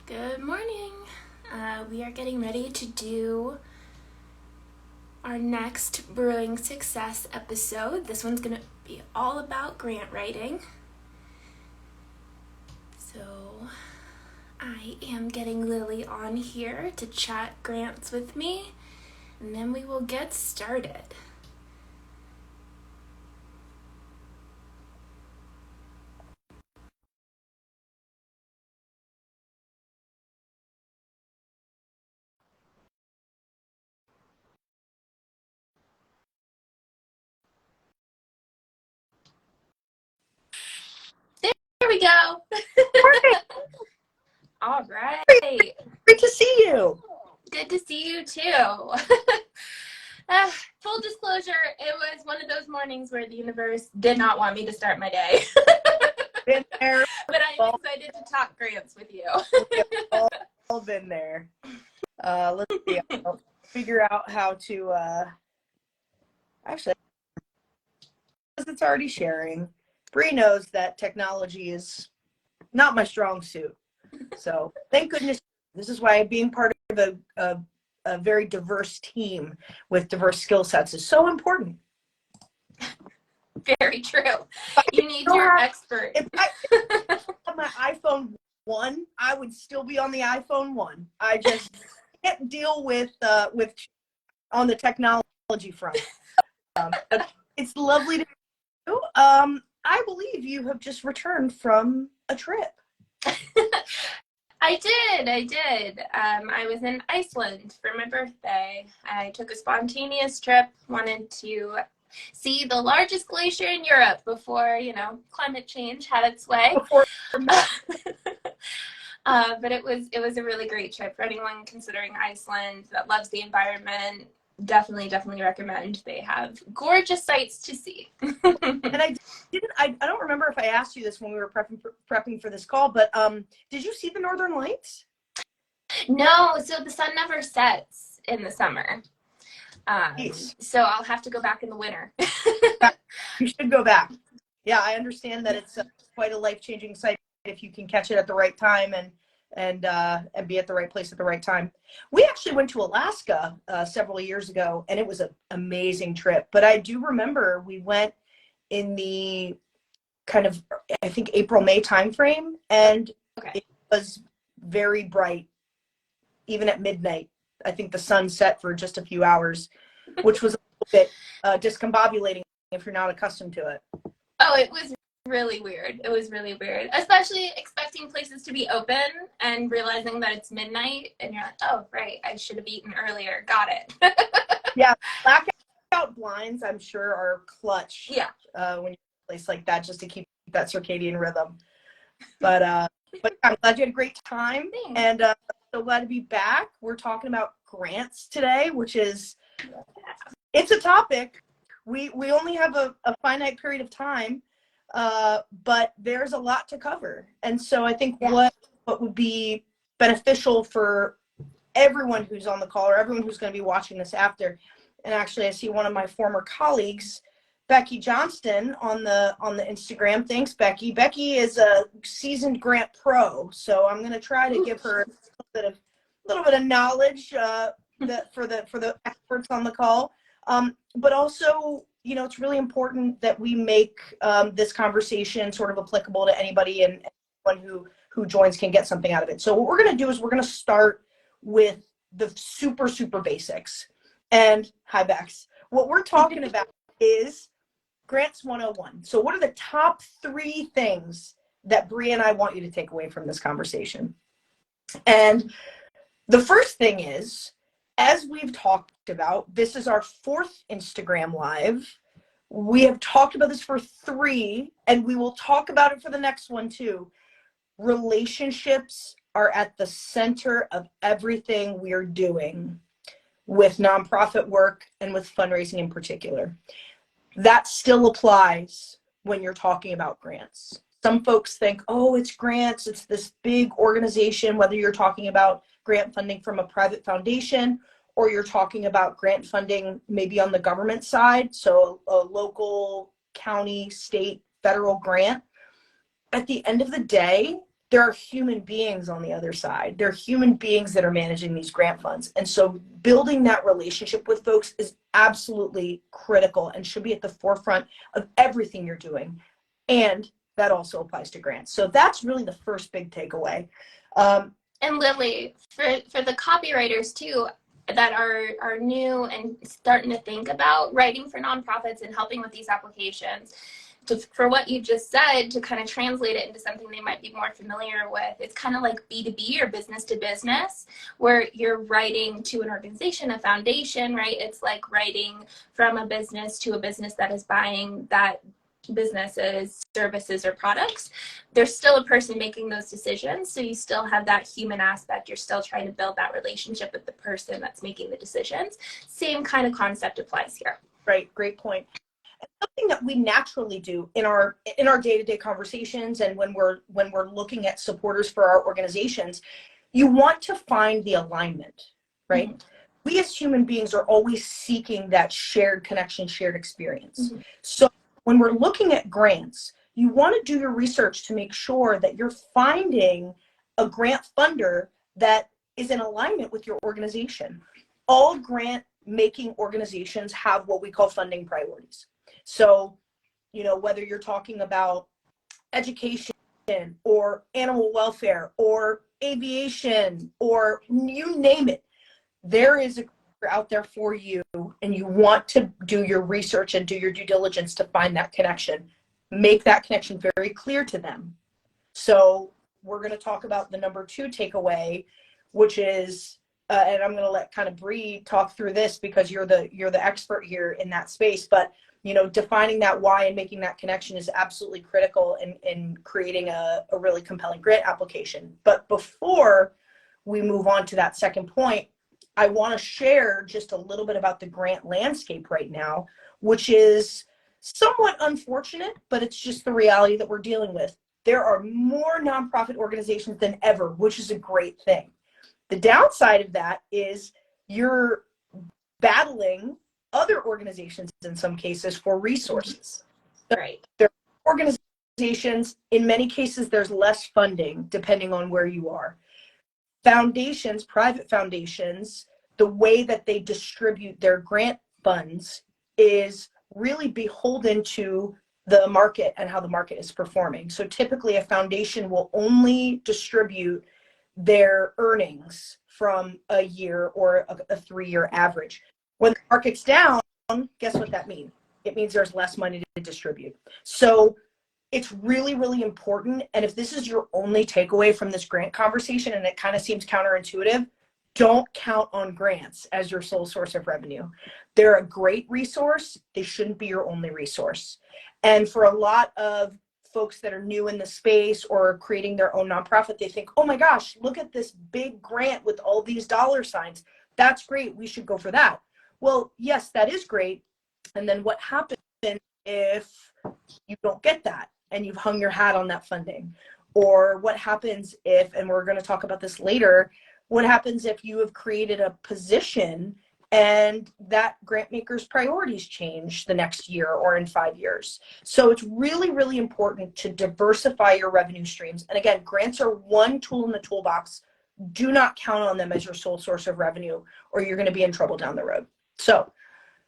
Good morning. We are getting ready to do our next Brewing Success episode. This one's going to be all about grant writing. So I am getting Lily on here to chat grants with me, and then we will get started. There we go. All right. Great to see you. Good to see you too. Full disclosure, it was one of those mornings where the universe did not want me to start my day. Been there. But I'm excited to talk grants with you. all been there. Let's see. I'll figure out how to actually, because it's already sharing. Bree knows that technology is not my strong suit. So thank goodness. This is why being part of a very diverse team with diverse skill sets is so important. Very true. You need your expert. If I had my iPhone 1, I would still be on the iPhone 1. I just can't deal with on the technology front. It's lovely to meet you. I believe you have just returned from a trip. I did. I was in Iceland for my birthday. I took a spontaneous trip, wanted to see the largest glacier in Europe before, climate change had its way. But it was a really great trip for anyone considering Iceland that loves the environment. Definitely recommend. They have gorgeous sights to see. And I don't remember if I asked you this when we were prepping for this call, but did you see the Northern Lights? No, so the sun never sets in the summer. So I'll have to go back in the winter. You should go back. Yeah, I understand that it's quite a life-changing sight if you can catch it at the right time and be at the right place at the right time. We actually went to Alaska several years ago, and it was an amazing trip. But I do remember we went in the kind of, I think, April-May timeframe, and It was very bright, even at midnight. I think the sun set for just a few hours, which was a little bit discombobulating if you're not accustomed to it. Oh, it was really weird. It was really weird, especially expecting places to be open and realizing that it's midnight and you're like, oh, right, I should have eaten earlier. Got it. Yeah, blackout blinds, I'm sure, are clutch. Yeah. When you're in a place like that, just to keep that circadian rhythm. But I'm glad you had a great time. Thanks. And so glad to be back. We're talking about grants today, which is, it's a topic. We only have a finite period of time, but there's a lot to cover. And so I think what would be beneficial for everyone who's on the call or everyone who's going to be watching this after, and actually I see one of my former colleagues, Becky Johnston, on the Instagram. Thanks, Becky. Becky is a seasoned grant pro, so I'm going to try to give her a little bit of knowledge for the experts on the call. But also, it's really important that we make this conversation sort of applicable to anybody, and anyone who joins can get something out of it. So what we're going to do is we're going to start with the super, super basics. And hi, Bex. What we're talking about is Grants 101. So what are the top 3 things that Bree and I want you to take away from this conversation? And the first thing is, as we've talked about, this is our 4th Instagram Live. We have talked about this for 3, and we will talk about it for the next one too. Relationships are at the center of everything we're doing with nonprofit work and with fundraising in particular. That still applies when you're talking about grants. Some folks think, oh, it's grants, it's this big organization, whether you're talking about grant funding from a private foundation or you're talking about grant funding maybe on the government side, so a local, county, state, federal grant. At the end of the day, there are human beings on the other side. There are human beings that are managing these grant funds. And so building that relationship with folks is absolutely critical and should be at the forefront of everything you're doing. And that also applies to grants. So that's really the first big takeaway. And Lily, for the copywriters too, that are new and starting to think about writing for nonprofits and helping with these applications, for what you just said, to kind of translate it into something they might be more familiar with, it's kind of like B2B or business to business, where you're writing to an organization, a foundation, right? It's like writing from a business to a business that is buying that businesses, services, or products. There's still a person making those decisions, so you still have that human aspect. You're still trying to build that relationship with the person that's making the decisions. Same kind of concept applies here. Right, great point. Something that we naturally do in our day-to-day conversations, and when we're looking at supporters for our organizations, you want to find the alignment, right? Mm-hmm. We as human beings are always seeking that shared connection, shared experience. Mm-hmm. So when we're looking at grants, you want to do your research to make sure that you're finding a grant funder that is in alignment with your organization. All grant making organizations have what we call funding priorities. So, whether you're talking about education or animal welfare or aviation or you name it, there is a out there for you, and you want to do your research and do your due diligence to find that connection. Make that connection very clear to them. So we're going to talk about the number 2 takeaway, which is, and I'm going to let kind of Bree talk through this because you're the expert here in that space, but defining that why and making that connection is absolutely critical in creating a really compelling grant application. But before we move on to that second point, I want to share just a little bit about the grant landscape right now, which is somewhat unfortunate, but it's just the reality that we're dealing with. There are more nonprofit organizations than ever, which is a great thing. The downside of that is you're battling other organizations in some cases for resources. Right. There are organizations, in many cases, there's less funding depending on where you are. Foundations, private foundations, the way that they distribute their grant funds is really beholden to the market and how the market is performing. So typically a foundation will only distribute their earnings from a year or a 3-year average. When the market's down, guess what that means? It means there's less money to distribute. So it's really, really important. And if this is your only takeaway from this grant conversation, and it kind of seems counterintuitive, don't count on grants as your sole source of revenue. They're a great resource. They shouldn't be your only resource. And for a lot of folks that are new in the space or creating their own nonprofit, they think, oh my gosh, look at this big grant with all these dollar signs. That's great. We should go for that. Well, yes, that is great. And then what happens if you don't get that and you've hung your hat on that funding? Or what happens if, and we're going to talk about this later, what happens if you have created a position and that grant maker's priorities change the next year or in 5 years? So it's really, really important to diversify your revenue streams. And again, grants are one tool in the toolbox. Do not count on them as your sole source of revenue, or you're going to be in trouble down the road. So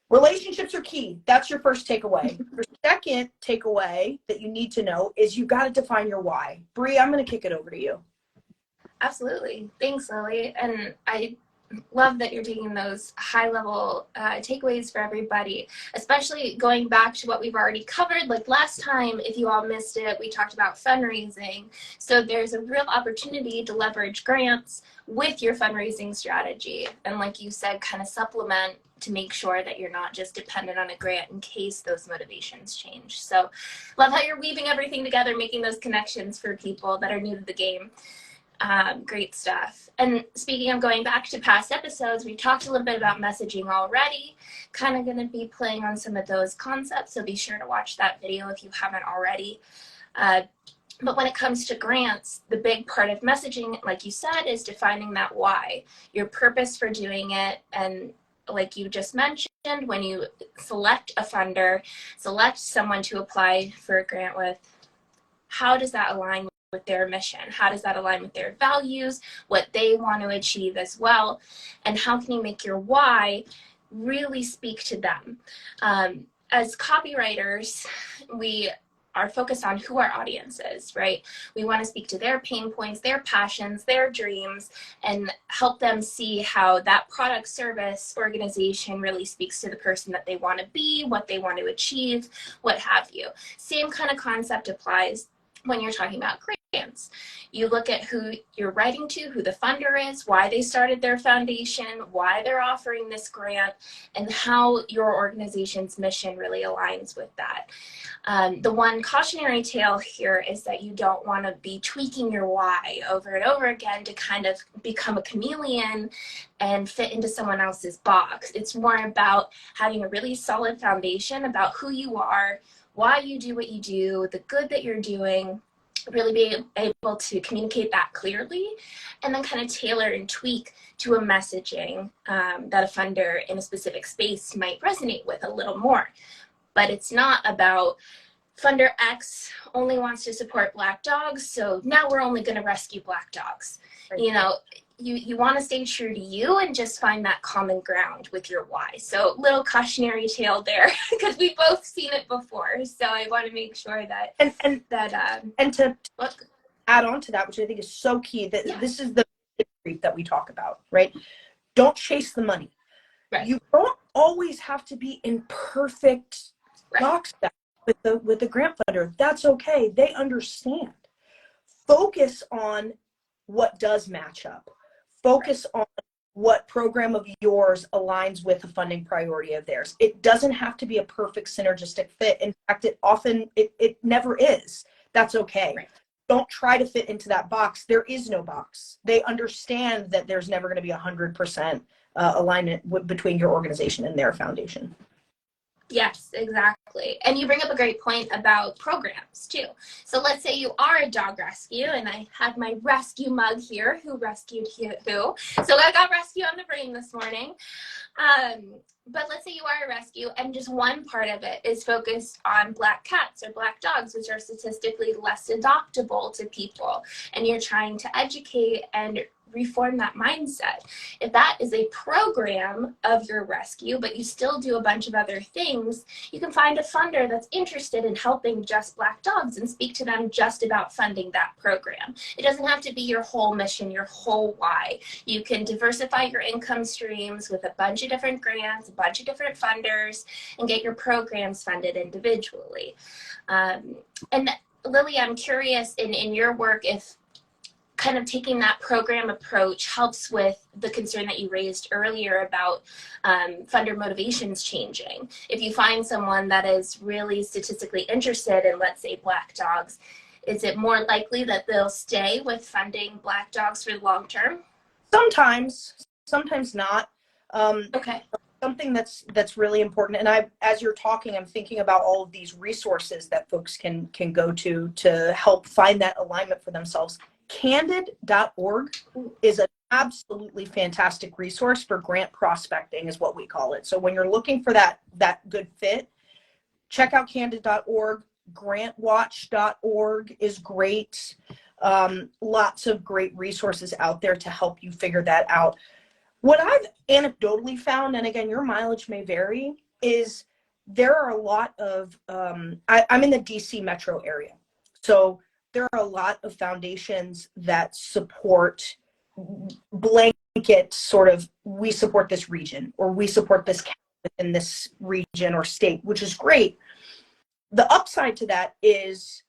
relationships are key. That's your first takeaway. Your second takeaway that you need to know is you got to define your why. Bree, I'm going to kick it over to you. Absolutely. Thanks, Lily. And I love that you're taking those high-level takeaways for everybody, especially going back to what we've already covered. Like last time, if you all missed it, we talked about fundraising. So there's a real opportunity to leverage grants with your fundraising strategy. And like you said, kind of supplement to make sure that you're not just dependent on a grant in case those motivations change. So love how you're weaving everything together, making those connections for people that are new to the game. Great stuff. And speaking of going back to past episodes, we talked a little bit about messaging already, kind of going to be playing on some of those concepts, so be sure to watch that video if you haven't already. But when it comes to grants, the big part of messaging, like you said, is defining that why, your purpose for doing it. And like you just mentioned, when you select a funder, select someone to apply for a grant with, how does that align with their mission? How does that align with their values, what they want to achieve as well? And how can you make your why really speak to them? As copywriters, we are focused on who our audience is, right? We want to speak to their pain points, their passions, their dreams, and help them see how that product, service, organization really speaks to the person that they want to be, what they want to achieve, what have you. Same kind of concept applies when you're talking about grants. You look at who you're writing to, who the funder is, why they started their foundation, why they're offering this grant, and how your organization's mission really aligns with that. The one cautionary tale here is that you don't want to be tweaking your why over and over again to kind of become a chameleon and fit into someone else's box. It's more about having a really solid foundation about who you are, why you do what you do, the good that you're doing, really being able to communicate that clearly, and then kind of tailor and tweak to a messaging that a funder in a specific space might resonate with a little more. But it's not about funder X only wants to support Black dogs, so now we're only going to rescue Black dogs. Right. You know, you want to stay true to you and just find that common ground with your why. So little cautionary tale there, because we've both seen it before. So I want to make sure that and to add on to that, which I think is so key, that this is the creep that we talk about, right? Don't chase the money. Right. You don't always have to be in perfect lockstep with the grant funder. That's okay. They understand. Focus on what does match up. Focus on what program of yours aligns with a funding priority of theirs. It doesn't have to be a perfect synergistic fit. In fact, it never is. That's okay. Right. Don't try to fit into that box. There is no box. They understand that there's never going to be 100% alignment between your organization and their foundation. Yes, exactly. And you bring up a great point about programs too. So let's say you are a dog rescue, and I had my rescue mug here, who rescued who. So I got rescue on the brain this morning. But let's say you are a rescue and just one part of it is focused on Black cats or Black dogs, which are statistically less adoptable to people. And you're trying to educate and reform that mindset. If that is a program of your rescue, but you still do a bunch of other things, you can find a funder that's interested in helping just Black dogs and speak to them just about funding that program. It doesn't have to be your whole mission, your whole why. You can diversify your income streams with a bunch of different grants, a bunch of different funders, and get your programs funded individually. And Lily, I'm curious in your work if kind of taking that program approach helps with the concern that you raised earlier about funder motivations changing. If you find someone that is really statistically interested in, let's say, Black dogs, is it more likely that they'll stay with funding Black dogs for the long term? Sometimes not. Okay. Something that's really important, and as you're talking, I'm thinking about all of these resources that folks can go to help find that alignment for themselves. Candid.org is an absolutely fantastic resource for grant prospecting, is what we call it. So when you're looking for that good fit, check out Candid.org. Grantwatch.org is great. Lots of great resources out there to help you figure that out. What I've anecdotally found, and again, your mileage may vary, is there are a lot of, I'm in the DC metro area. So there are a lot of foundations that support blanket sort of, we support this region, or we support this county in this region or state, which is great. The upside to that is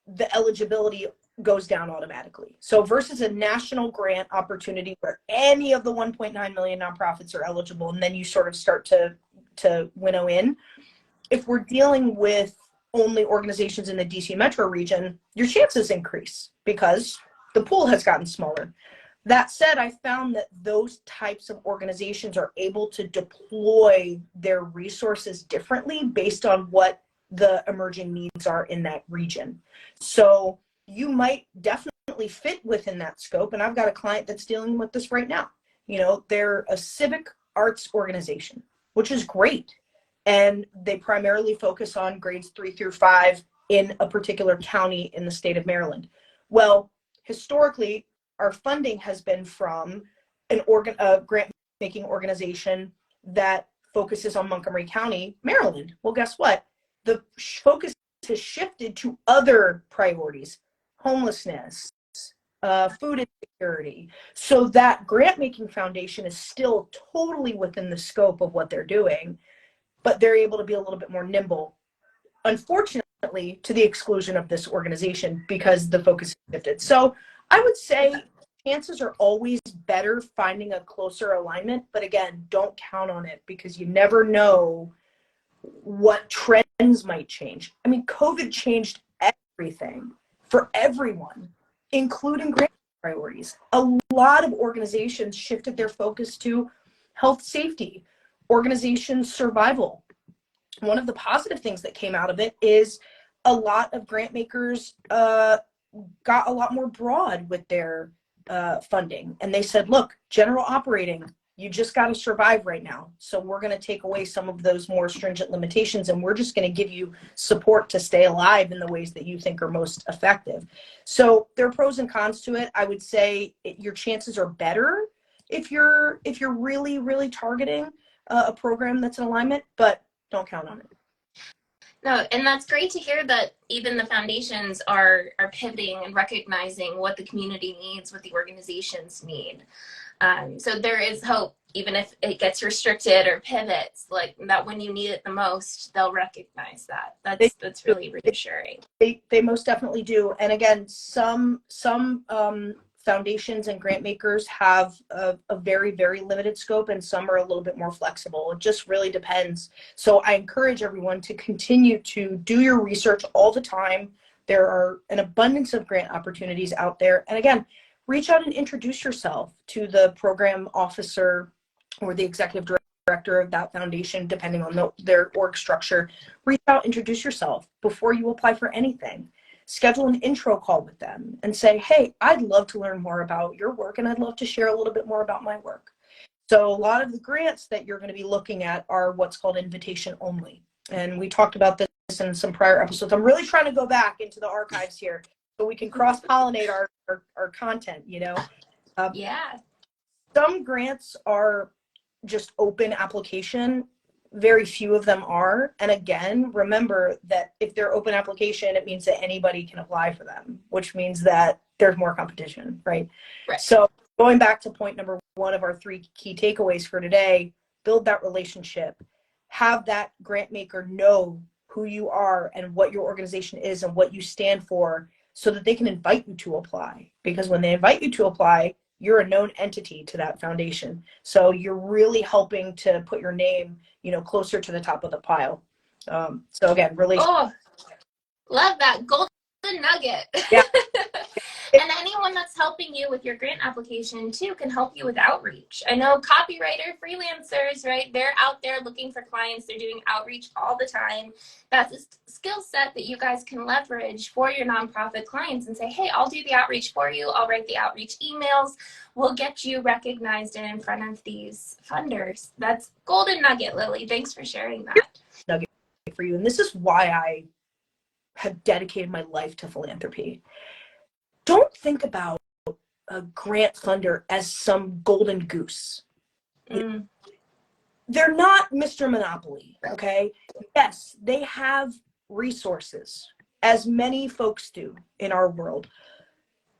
the eligibility goes down automatically. So versus a national grant opportunity where any of the 1.9 million nonprofits are eligible, and then you sort of start to winnow in. If we're dealing with only organizations in the DC metro region, your chances increase because the pool has gotten smaller. That said, I found that those types of organizations are able to deploy their resources differently based on what the emerging needs are in that region. So you might definitely fit within that scope. And I've got a client that's dealing with this right now. You know, they're a civic arts organization, which is great. And they primarily focus on grades 3 through 5 in a particular county in the state of Maryland. Well, historically, our funding has been from a grant making organization that focuses on Montgomery County, Maryland. Well, guess what? The focus has shifted to other priorities: homelessness, food insecurity. So that grant making foundation is still totally within the scope of what they're doing, but they're able to be a little bit more nimble, unfortunately, to the exclusion of this organization because the focus is shifted. So I would say chances are always better finding a closer alignment, but again, don't count on it because you never know what trends might change. I mean, COVID changed everything for everyone, including grant priorities. A lot of organizations shifted their focus to health safety, organization survival. One of the positive things that came out of it is a lot of grant makers got a lot more broad with their funding. And they said, look, general operating, you just got to survive right now. So we're going to take away some of those more stringent limitations, and we're just going to give you support to stay alive in the ways that you think are most effective. So there are pros and cons to it. I would say your chances are better if you're really, really targeting a program that's in alignment, but don't count on it. No, and that's great to hear that even the foundations are pivoting and recognizing what the community needs, what the organizations need. So there is hope, even if it gets restricted or pivots, like that when you need it the most, they'll recognize that. That's really reassuring. They most definitely do. And again, some foundations and grant makers have a very, very limited scope, and some are a little bit more flexible. It just really depends. So I encourage everyone to continue to do your research all the time. There are an abundance of grant opportunities out there. And again, reach out and introduce yourself to the program officer or the executive director of that foundation, depending on their org structure. Reach out, introduce yourself before you apply for anything. Schedule an intro call with them and say, hey, I'd love to learn more about your work, and I'd love to share a little bit more about my work. So a lot of the grants that you're going to be looking at are what's called invitation only. And we talked about this in some prior episodes. I'm really trying to go back into the archives here so we can cross-pollinate our content, you know? Yeah. Some grants are just open application. Very few of them are. And again, remember that if they're open application, it means that anybody can apply for them, which means that there's more competition, right? Right. So going back to point number one of our 3 key takeaways for today, build that relationship. Have that grant maker know who you are and what your organization is and what you stand for so that they can invite you to apply. Because when they invite you to apply, you're a known entity to that foundation. So you're really helping to put your name, closer to the top of the pile. So again, Oh, love that golden nugget. Yeah. And anyone that's helping you with your grant application too can help you with outreach. I know copywriter freelancers, right? They're out there looking for clients. They're doing outreach all the time. That's a skill set that you guys can leverage for your nonprofit clients and say, hey, I'll do the outreach for you. I'll write the outreach emails. We'll get you recognized and in front of these funders. That's golden nugget, Lily. Thanks for sharing that. Nugget for you. And this is why I have dedicated my life to philanthropy. Don't think about a grant funder as some golden goose. They're not Mr. Monopoly, okay? Yes, they have resources, as many folks do in our world,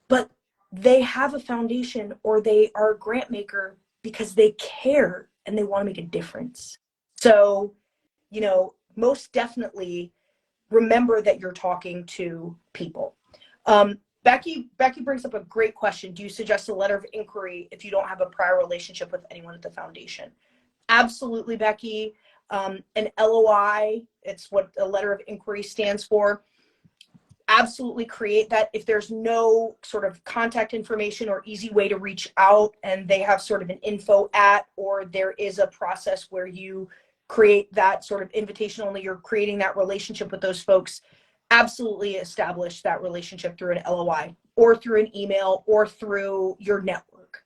but they have a foundation or they are a grant maker because they care and they want to make a difference. So, most definitely remember that you're talking to people. Becky brings up a great question. Do you suggest a letter of inquiry if you don't have a prior relationship with anyone at the foundation? Absolutely, Becky. An LOI, it's what a letter of inquiry stands for. Absolutely create that. If there's no sort of contact information or easy way to reach out and they have sort of an info at, or there is a process where you create that sort of invitation only, you're creating that relationship with those folks, absolutely establish that relationship through an LOI or through an email or through your network.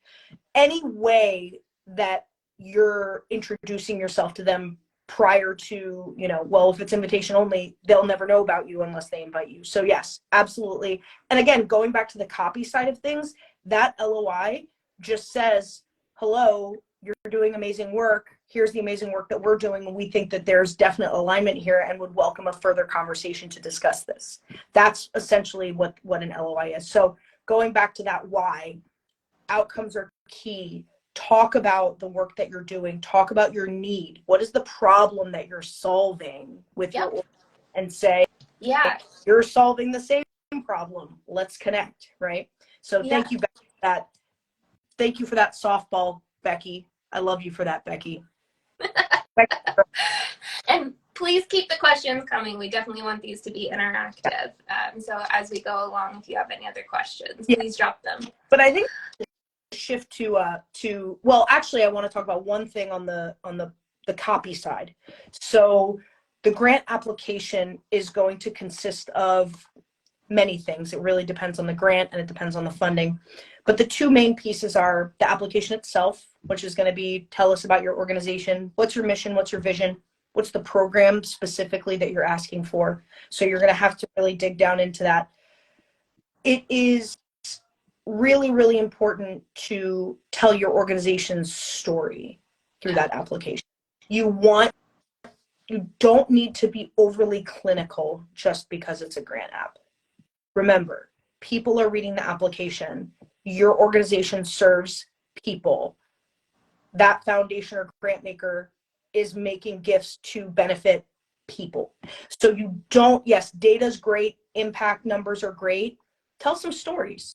Any way that you're introducing yourself to them prior to, well, if it's invitation only, they'll never know about you unless they invite you. So yes, absolutely. And again, going back to the copy side of things, that LOI just says, hello, you're doing amazing work. Here's the amazing work that we're doing. And we think that there's definite alignment here and would welcome a further conversation to discuss this. That's essentially what an LOI is. So going back to that why, outcomes are key. Talk about the work that you're doing. Talk about your need. What is the problem that you're solving with your, and say, yeah, you're solving the same problem. Let's connect, right? So thank you, Becky, for that. Thank you for that softball, Becky. I love you for that, Becky. And please keep the questions coming. We definitely want these to be interactive. So as we go along, if you have any other questions, please drop them. But I think shift to well, actually, I want to talk about one thing on the copy side. So the grant application is going to consist of many things. It really depends on the grant and it depends on the funding. But the two main pieces are the application itself, which is going to be, tell us about your organization. What's your mission? What's your vision? What's the program specifically that you're asking for? So you're going to have to really dig down into that. It is really, really important to tell your organization's story through that application. You don't need to be overly clinical just because it's a grant app. Remember, people are reading the application. Your organization serves people. That foundation or grant maker is making gifts to benefit people. So you don't, yes, data's great, impact numbers are great. Tell some stories.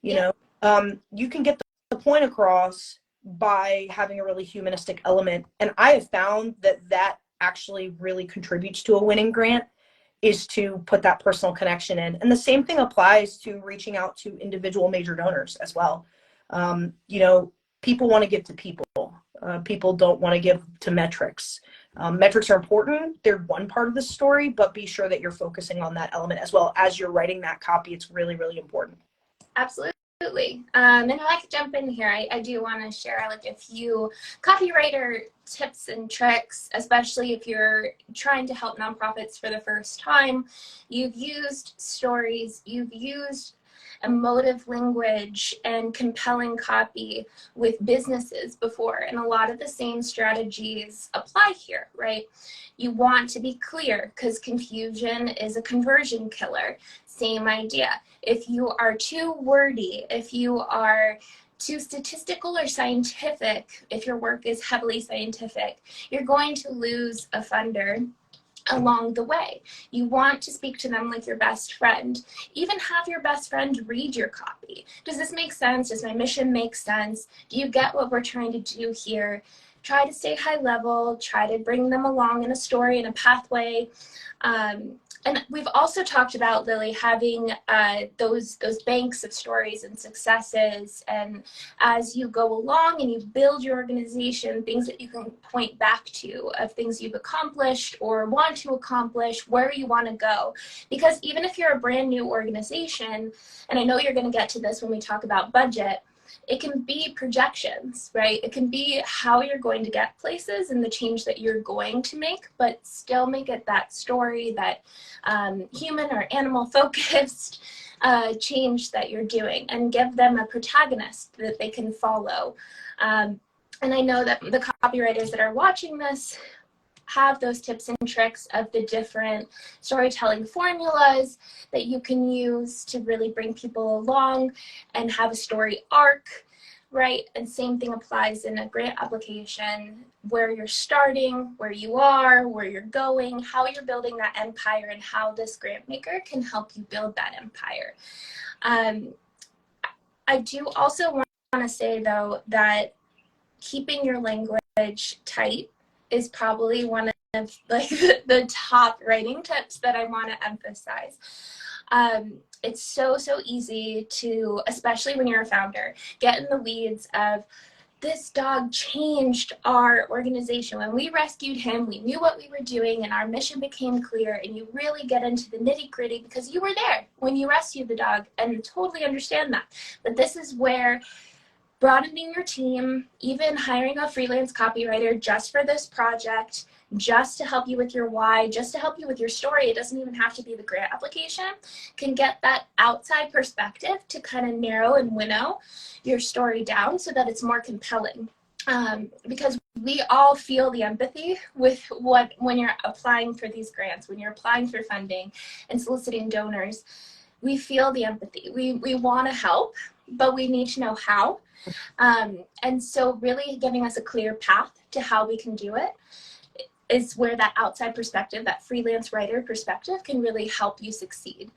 You know, you can get the point across by having a really humanistic element. And I have found that actually really contributes to a winning grant, is to put that personal connection in. And the same thing applies to reaching out to individual major donors as well. People want to give to people. People don't want to give to metrics. Metrics are important. They're one part of the story, but be sure that you're focusing on that element as well as you're writing that copy. It's really, really important. Absolutely. And if I could jump in here, I do want to share like a few copywriter tips and tricks, especially if you're trying to help nonprofits for the first time. You've used stories, you've used emotive language and compelling copy with businesses before, and a lot of the same strategies apply here, right? You want to be clear because confusion is a conversion killer. Same idea. If you are too wordy, if you are too statistical or scientific, if your work is heavily scientific, you're going to lose a funder along the way. You want to speak to them like your best friend. Even have your best friend read your copy. Does this make sense? Does my mission make sense? Do you get what we're trying to do here? Try to stay high level, try to bring them along in a story, in a pathway. And we've also talked about, Lily, having those banks of stories and successes. And as you go along and you build your organization, things that you can point back to of things you've accomplished or want to accomplish, where you want to go. Because even if you're a brand new organization, and I know you're going to get to this when we talk about budget, it can be projections, right? It can be how you're going to get places and the change that you're going to make, but still make it that story, that human or animal focused change that you're doing, and give them a protagonist that they can follow. And I know that the copywriters that are watching this have those tips and tricks of the different storytelling formulas that you can use to really bring people along and have a story arc, right? And same thing applies in a grant application, where you're starting, where you are, where you're going, how you're building that empire, and how this grant maker can help you build that empire. I do also want to say, though, that keeping your language tight is probably one of like the top writing tips that I want to emphasize. It's so easy to, especially when you're a founder, get in the weeds of, this dog changed our organization. When we rescued him, we knew what we were doing and our mission became clear, and you really get into the nitty gritty because you were there when you rescued the dog, and totally understand that. But this is where broadening your team, even hiring a freelance copywriter just for this project, just to help you with your why, just to help you with your story. It doesn't even have to be the grant application. Can get that outside perspective to kind of narrow and winnow your story down so that it's more compelling. Because we all feel the empathy with when you're applying for these grants, when you're applying for funding and soliciting donors, we feel the empathy. We want to help, but we need to know how. And so really giving us a clear path to how we can do it is where that outside perspective, that freelance writer perspective, can really help you succeed.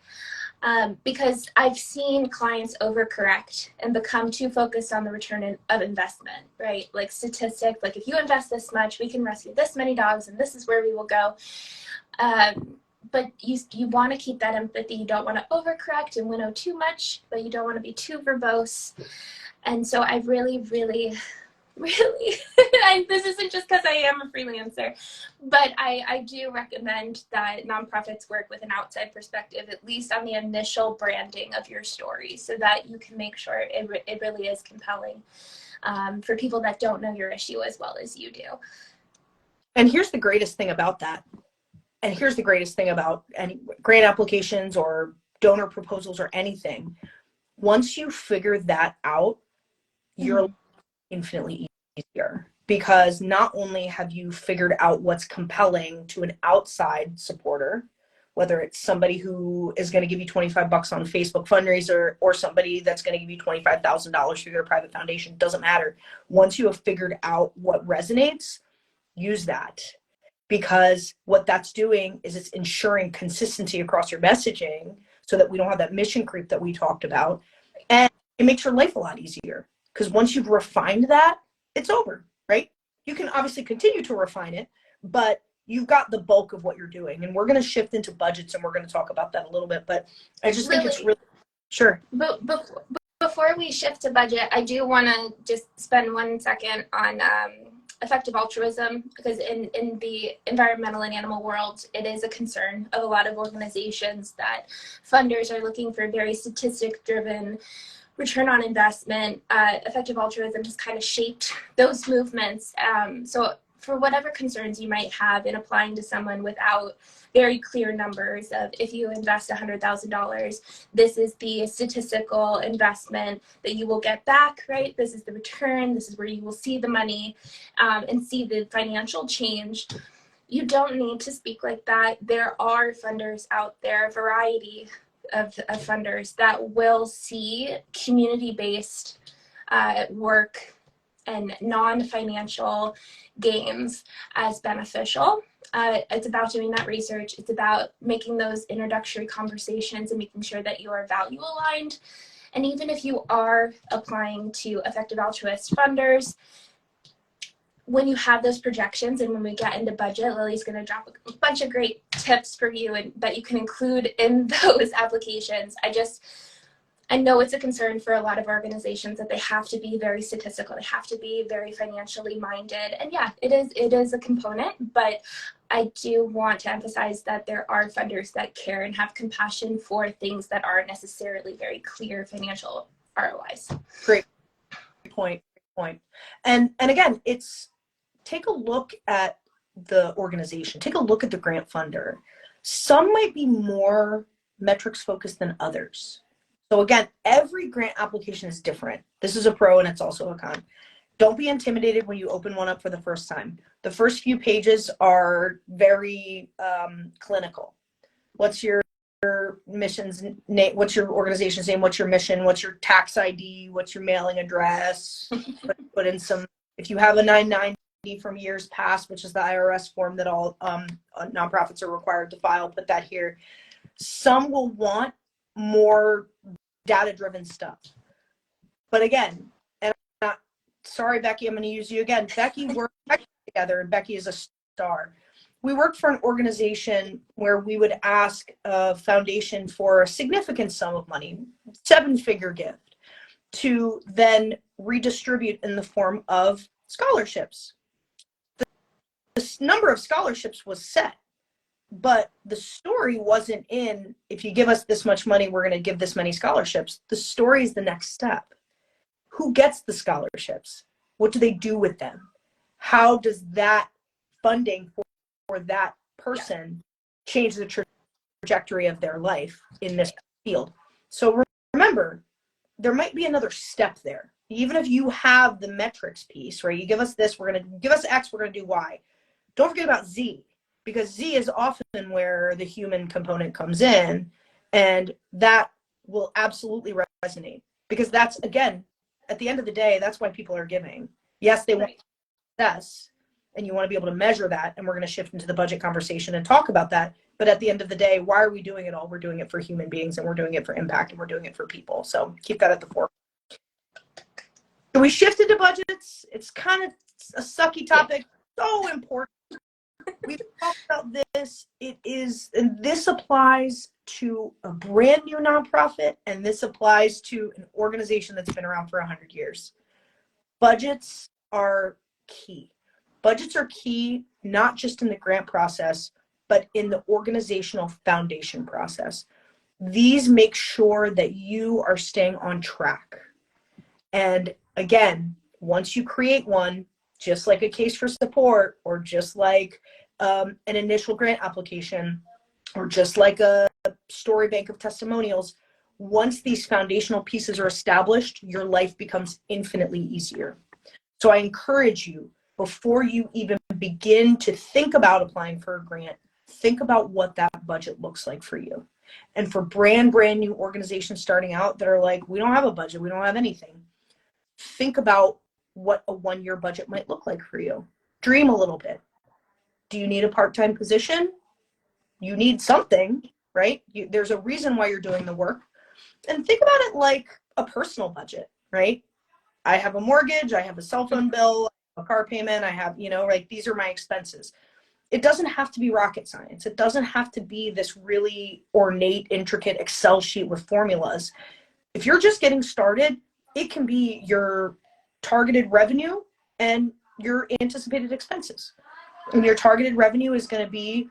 Because I've seen clients overcorrect and become too focused on the return of investment, right? Like statistics, like if you invest this much, we can rescue this many dogs and this is where we will go. But you want to keep that empathy. You don't want to overcorrect and winnow too much, but you don't want to be too verbose. And so I really, this isn't just because I am a freelancer, but I do recommend that nonprofits work with an outside perspective, at least on the initial branding of your story, so that you can make sure it really is compelling for people that don't know your issue as well as you do. And here's the greatest thing about that. And here's the greatest thing about any grant applications or donor proposals or anything. Once you figure that out, you're infinitely easier, because not only have you figured out what's compelling to an outside supporter, whether it's somebody who is going to give you $25 on a Facebook fundraiser or somebody that's going to give you $25,000 through their private foundation, doesn't matter. Once you have figured out what resonates, use that, because what that's doing is it's ensuring consistency across your messaging so that we don't have that mission creep that we talked about. And it makes your life a lot easier, because once you've refined that, it's over, right? You can obviously continue to refine it, but you've got the bulk of what you're doing. And we're going to shift into budgets and we're going to talk about that a little bit, but I just think it's really, sure. But before we shift to budget, I do want to just spend 1 second on effective altruism, because in the environmental and animal world, it is a concern of a lot of organizations that funders are looking for very statistic-driven return on investment. Effective altruism has kind of shaped those movements. So for whatever concerns you might have in applying to someone without very clear numbers of, if you invest $100,000, this is the statistical investment that you will get back, right? This is the return. This is where you will see the money and see the financial change. You don't need to speak like that. There are funders out there, a variety of funders that will see community-based work and non-financial gains as beneficial. It's about doing that research. It's about making those introductory conversations and making sure that you are value aligned. And even if you are applying to effective altruist funders, when you have those projections and when we get into budget, Lily's going to drop a bunch of great tips for you and that you can include in those applications. I know it's a concern for a lot of organizations that they have to be very statistical. They have to be very financially minded. And yeah, it is a component, but I do want to emphasize that there are funders that care and have compassion for things that aren't necessarily very clear financial ROIs. Great point. And again, take a look at the organization. Take a look at the grant funder. Some might be more metrics focused than others. So again, every grant application is different. This is a pro and it's also a con. Don't be intimidated when you open one up for the first time. The first few pages are very clinical. What's your mission's name? What's your organization's name? What's your mission? What's your tax ID? What's your mailing address? Put in some, if you have a 990 from years past, which is the IRS form that all nonprofits are required to file, put that here. Some will want more data-driven stuff. But again, and I'm not, sorry, Becky, I'm going to use you again. Becky worked together, and Becky is a star. We worked for an organization where we would ask a foundation for a significant sum of money, 7-figure gift, to then redistribute in the form of scholarships. The number of scholarships was set, but the story wasn't in, if you give us this much money, we're going to give this many scholarships. The story is the next step. Who gets the scholarships? What do they do with them? How does that funding that person change the trajectory of their life in this field. So remember, there might be another step there. Even if you have the metrics piece, right? You give us this, we're going to give us X, we're going to do Y. Don't forget about Z, because Z is often where the human component comes in, and that will absolutely resonate, because that's, again, at the end of the day, that's why people are giving. Yes, they want success, and you want to be able to measure that, and we're going to shift into the budget conversation and talk about that. But at the end of the day, why are we doing it all? We're doing it for human beings, and we're doing it for impact, and we're doing it for people. So keep that at the forefront. So we shifted to budgets. It's kind of a sucky topic, so important. We've talked about this. It is, and this applies to a brand new nonprofit, and this applies to an organization that's been around for 100 years. Budgets are key. Budgets are key, not just in the grant process, but in the organizational foundation process. These make sure that you are staying on track. And again, once you create one, just like a case for support, or just like an initial grant application, or just like a story bank of testimonials, once these foundational pieces are established, your life becomes infinitely easier. So I encourage you, before you even begin to think about applying for a grant, think about what that budget looks like for you. And for brand new organizations starting out that are like, we don't have a budget, we don't have anything, think about what a 1-year budget might look like for you. Dream a little bit. Do you need a part-time position? You need something, right? There's a reason why you're doing the work. And think about it like a personal budget, right? I have a mortgage, I have a cell phone bill, a car payment, I have, like, these are my expenses. It doesn't have to be rocket science. It doesn't have to be this really ornate, intricate Excel sheet with formulas. If you're just getting started, it can be your targeted revenue and your anticipated expenses. And your targeted revenue is going to be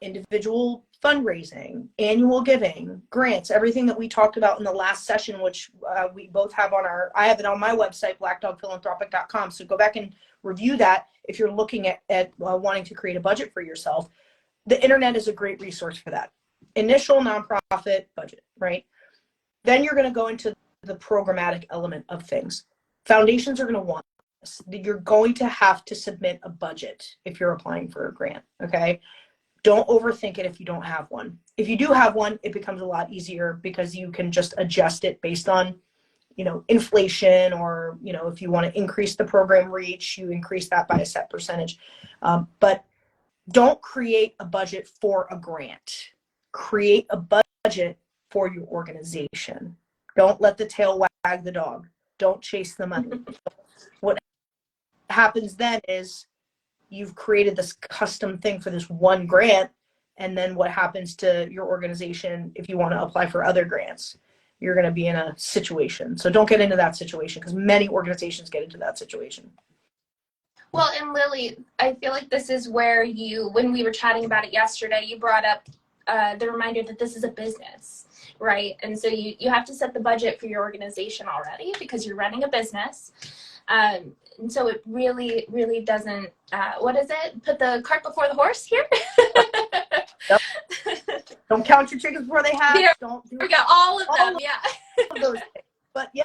individual fundraising, annual giving, grants, everything that we talked about in the last session, which we both have I have it on my website, blackdogphilanthropic.com. So go back and review that if you're looking at wanting to create a budget for yourself. The internet is a great resource for that. Initial nonprofit budget, right? Then you're going to go into the programmatic element of things. Foundations are going to want this. You're going to have to submit a budget if you're applying for a grant, okay? Don't overthink it if you don't have one. If you do have one, it becomes a lot easier, because you can just adjust it based on, inflation, or, if you want to increase the program reach, you increase that by a set percentage. But don't create a budget for a grant. Create a budget for your organization. Don't let the tail wag the dog. Don't chase the money. What happens then is you've created this custom thing for this one grant, and then what happens to your organization if you want to apply for other grants? You're going to be in a situation. So don't get into that situation, because many organizations get into that situation. Well, and Lily, I feel like this is where when we were chatting about it yesterday, you brought up the reminder that this is a business, right? And so you have to set the budget for your organization already, because you're running a business. And so it really, really doesn't, what is it? Put the cart before the horse here? Yep. Don't count your chickens before they hatch. Yeah. Don't do all of them, yeah. all of those things. But yeah,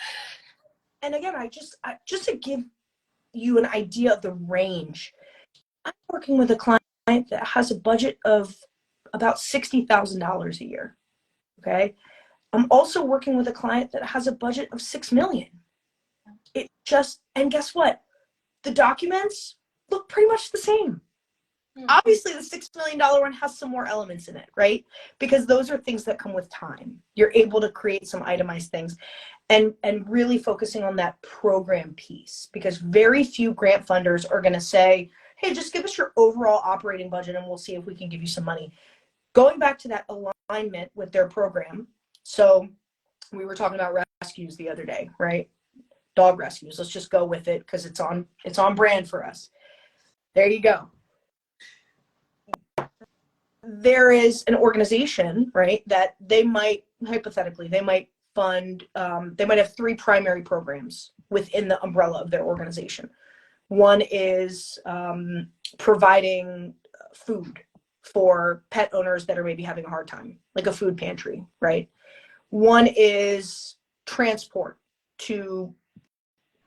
and again, I just to give you an idea of the range, I'm working with a client that has a budget of about $60,000 a year. Okay. I'm also working with a client that has a budget of $6 million. And guess what? The documents look pretty much the same. Mm-hmm. Obviously, the $6 million one has some more elements in it, right? Because those are things that come with time. You're able to create some itemized things, and really focusing on that program piece, because very few grant funders are going to say, hey, just give us your overall operating budget and we'll see if we can give you some money. Going back to that alignment with their program. So we were talking about rescues the other day, right? Dog rescues. Let's just go with it because it's on brand for us. There you go. There is an organization, right, that they might, hypothetically, they might fund, they might have 3 primary programs within the umbrella of their organization. One is providing food for pet owners that are maybe having a hard time, like a food pantry, right? One is transport to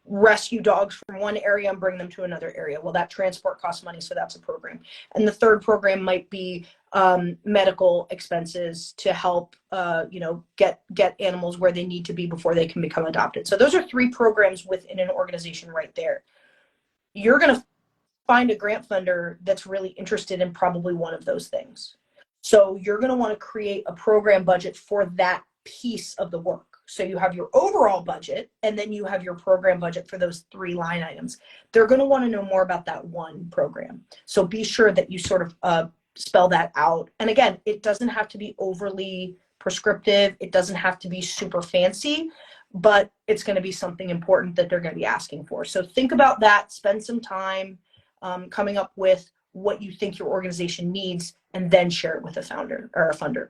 rescue dogs from one area and bring them to another area. Well, that transport costs money, so that's a program. And the third program might be medical expenses to help, get animals where they need to be before they can become adopted. So those are 3 programs within an organization right there. You're going to find a grant funder that's really interested in probably one of those things. So you're going to want to create a program budget for that piece of the work. So you have your overall budget, and then you have your program budget for those 3 line items. They're going to want to know more about that one program. So be sure that you sort of spell that out. And again, it doesn't have to be overly prescriptive. It doesn't have to be super fancy, but it's going to be something important that they're going to be asking for. So think about that, spend some time coming up with what you think your organization needs, and then share it with a founder or a funder.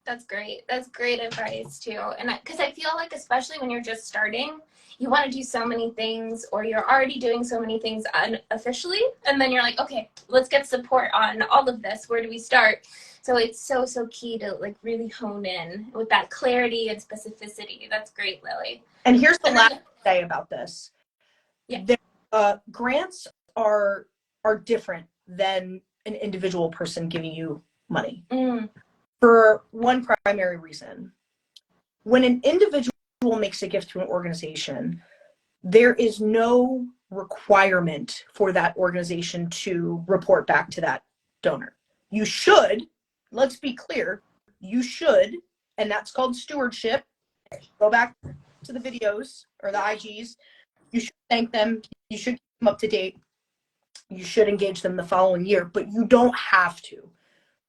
That's great. That's great advice too. And because I feel like, especially when you're just starting, you want to do so many things, or you're already doing so many things unofficially. And then you're like, okay, let's get support on all of this. Where do we start? So it's so key to like really hone in with that clarity and specificity. That's great, Lily. And here's the last thing to say about this. Yeah. Grants are different than an individual person giving you money. For one primary reason. When an individual makes a gift to an organization, there is no requirement for that organization to report back to that donor. You should, let's be clear, you should, and that's called stewardship. Go back to the videos or the IGs. You should thank them. You should keep them up to date. You should engage them the following year, but you don't have to.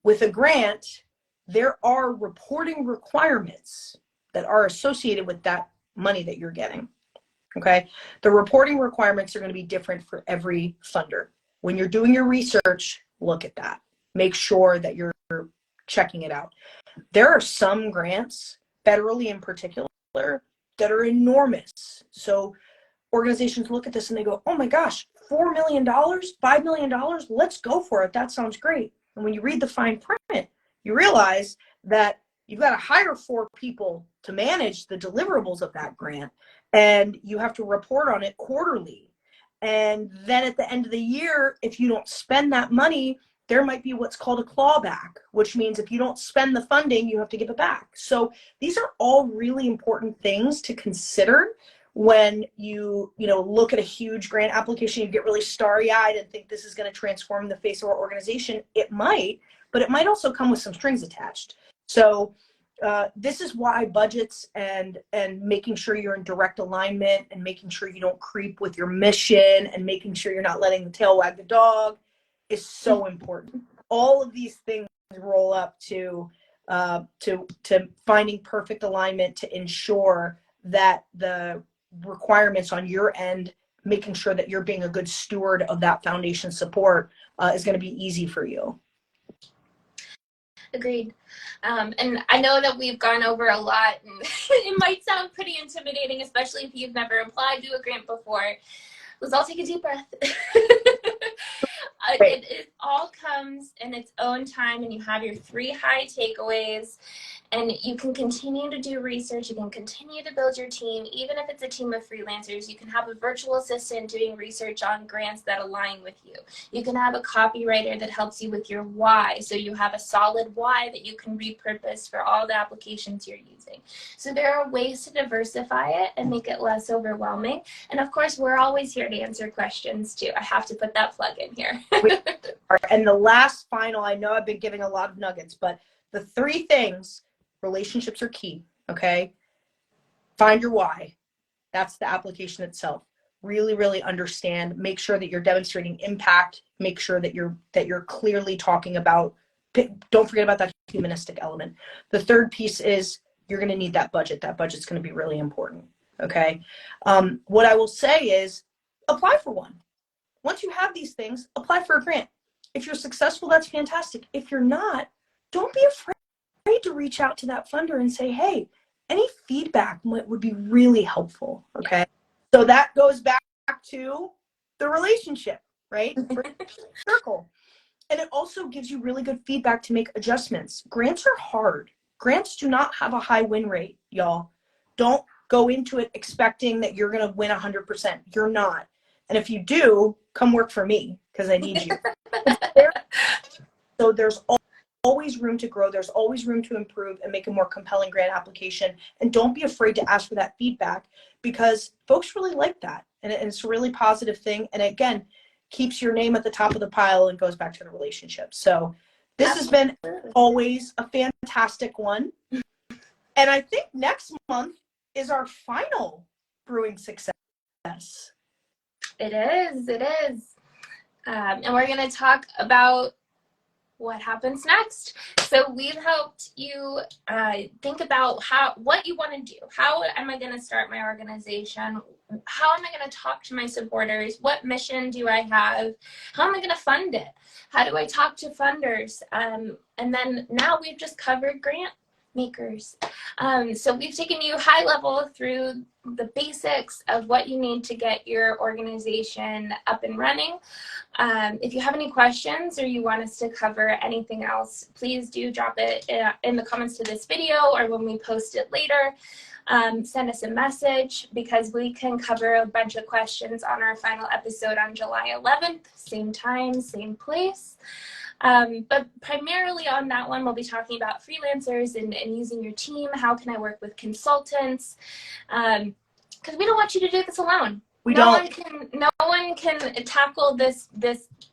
With a grant, there are reporting requirements that are associated with that money that you're getting. Okay. The reporting requirements are going to be different for every funder. When you're doing your research, look at that. Make sure that you're checking it out. There are some grants, federally in particular, that are enormous. So organizations look at this and they go, oh my gosh, $4 million, $5 million, let's go for it. That sounds great. And when you read the fine print, you realize that you've got to hire 4 people to manage the deliverables of that grant, and you have to report on it quarterly. And then at the end of the year, if you don't spend that money, there might be what's called a clawback, which means if you don't spend the funding, you have to give it back. So these are all really important things to consider when you look at a huge grant application. You get really starry-eyed and think this is going to transform the face of our organization. It might, but it might also come with some strings attached. So this is why budgets and making sure you're in direct alignment, and making sure you don't creep with your mission, and making sure you're not letting the tail wag the dog is so important. All of these things roll up to finding perfect alignment to ensure that the requirements on your end, making sure that you're being a good steward of that foundation support, is going to be easy for you. Agreed. And I know that we've gone over a lot, and it might sound pretty intimidating, especially if you've never applied to a grant before. Let's all take a deep breath. It all comes in its own time, and you have your 3 high takeaways, and you can continue to do research. You can continue to build your team. Even if it's a team of freelancers, you can have a virtual assistant doing research on grants that align with you. You can have a copywriter that helps you with your why, so you have a solid why that you can repurpose for all the applications you're using. So there are ways to diversify it and make it less overwhelming. And of course, we're always here to answer questions too. I have to put that plug in here. And the last final, I know I've been giving a lot of nuggets, but the 3 things: relationships are key. Okay. Find your why. That's the application itself. Really understand, make sure that you're demonstrating impact, make sure that you're clearly talking about, don't forget about that humanistic element. The third piece is you're going to need that budget. That budget's going to be really important. Okay. What I will say is apply for one. Once you have these things, apply for a grant. If you're successful, that's fantastic. If you're not, don't be afraid to reach out to that funder and say, hey, any feedback would be really helpful. Okay. So that goes back to the relationship, right? Circle. And it also gives you really good feedback to make adjustments. Grants are hard. Grants do not have a high win rate, y'all. Don't go into it expecting that you're going to win 100%. You're not. And if you do, come work for me because I need you. So there's always room to grow. There's always room to improve and make a more compelling grant application. And don't be afraid to ask for that feedback because folks really like that. And it's a really positive thing. And again, keeps your name at the top of the pile and goes back to the relationship. So this has been always a fantastic one. And I think next month is our final brewing success. It is. It is. And we're going to talk about what happens next. So we've helped you think about what you want to do. How am I going to start my organization? How am I going to talk to my supporters? What mission do I have? How am I going to fund it? How do I talk to funders? And then now we've just covered grant makers. So we've taken you high level through the basics of what you need to get your organization up and running. If you have any questions or you want us to cover anything else, please do drop it in the comments to this video or when we post it later. Send us a message because we can cover a bunch of questions on our final episode on July 11th, same time, same place. But primarily on that one, we'll be talking about freelancers and using your team. How can I work with consultants? Because we don't want you to do this alone. No one can tackle this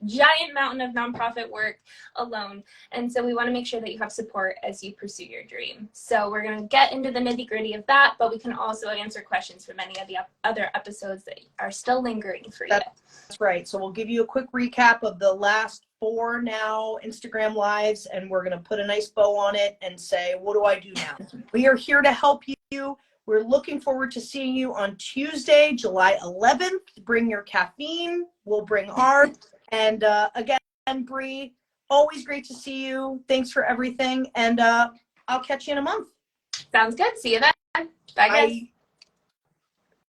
giant mountain of nonprofit work alone. And so we want to make sure that you have support as you pursue your dream. So we're going to get into the nitty-gritty of that, but we can also answer questions from any of the other episodes that are still lingering for you. That's right. So we'll give you a quick recap of the last 4 now Instagram lives, and we're going to put a nice bow on it and say, what do I do now? We are here to help you. We're looking forward to seeing you on Tuesday, July 11th. Bring your caffeine. We'll bring ours. And again, Bree, always great to see you. Thanks for everything. And I'll catch you in a month. Sounds good. See you then. Bye, guys. Bye.